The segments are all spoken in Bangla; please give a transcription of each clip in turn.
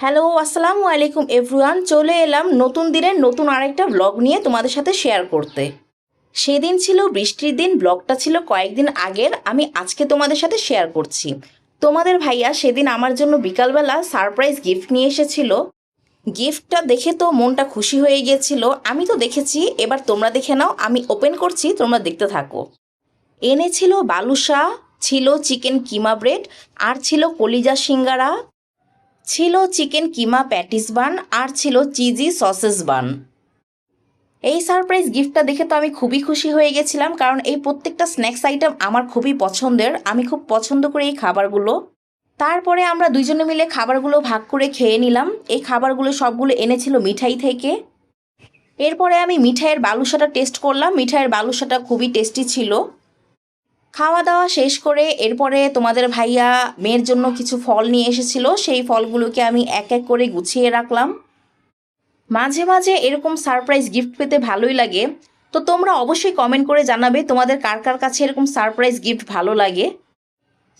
হ্যালো, আসসালামু আলাইকুম এভরিওয়ান। চলে এলাম নতুন দিনের নতুন আরেকটা ব্লগ নিয়ে তোমাদের সাথে শেয়ার করতে। সেদিন ছিল বৃষ্টির দিন, ব্লগটা ছিল কয়েকদিন আগের, আমি আজকে তোমাদের সাথে শেয়ার করছি। তোমাদের ভাইয়া সেদিন আমার জন্য বিকালবেলা সারপ্রাইজ গিফট নিয়ে এসেছিল। গিফটটা দেখে তো মনটা খুশি হয়ে গিয়েছিল। আমি তো দেখেছি, এবার তোমরা দেখে নাও। আমি ওপেন করছি, তোমরা দেখতে থাকো। এনেছিল বালুশা, ছিল চিকেন কিমা ব্রেড, আর ছিল কলিজা সিঙ্গারা, ছিল চিকেন কিমা প্যাটিস বান, আর ছিল চিজি সসেস বান। এই সারপ্রাইজ গিফটটা দেখে তো আমি খুবই খুশি হয়ে গেছিলাম, কারণ এই প্রত্যেকটা স্ন্যাক্স আইটেম আমার খুবই পছন্দের। আমি খুব পছন্দ করি এই খাবারগুলো। তারপরে আমরা দুইজনে মিলে খাবারগুলো ভাগ করে খেয়ে নিলাম। এই খাবারগুলো সবগুলো এনেছিল মিঠাই থেকে। এরপরে আমি মিঠাইয়ের বালুশাটা টেস্ট করলাম। মিঠাইয়ের বালুশাটা খুবই টেস্টি ছিল। খাওয়া দাওয়া শেষ করে এরপরে তোমাদের ভাইয়া মেয়ের জন্য কিছু ফল নিয়ে এসেছিল। সেই ফলগুলোকে আমি এক এক করে গুছিয়ে রাখলাম। মাঝে মাঝে এরকম সারপ্রাইজ গিফট পেতে ভালোই লাগে। তো তোমরা অবশ্যই কমেন্ট করে জানাবে তোমাদের কার কার কাছে এরকম সারপ্রাইজ গিফট ভালো লাগে।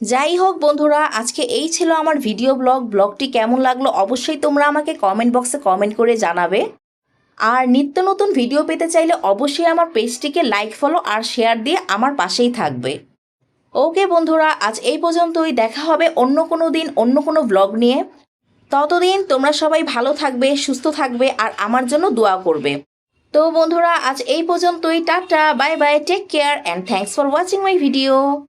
যাই হোক বন্ধুরা, আজকে এই ছিল আমার ভিডিও ব্লগটি কেমন লাগলো অবশ্যই তোমরা আমাকে কমেন্ট বক্সে কমেন্ট করে জানাবে। আর নিত্য নতুন ভিডিও পেতে চাইলে অবশ্যই আমার পেজটিকে লাইক, ফলো আর শেয়ার দিয়ে আমার পাশেই থাকবে। ওকে বন্ধুরা, আজ এই পর্যন্তই। দেখা হবে অন্য কোনো দিন অন্য কোনো ব্লগ নিয়ে। ততদিন তোমরা সবাই ভালো থাকবে, সুস্থ থাকবে আর আমার জন্য দোয়া করবে। তো বন্ধুরা, আজ এই পর্যন্তই। Tata, bye bye, take care and thanks for watching my video.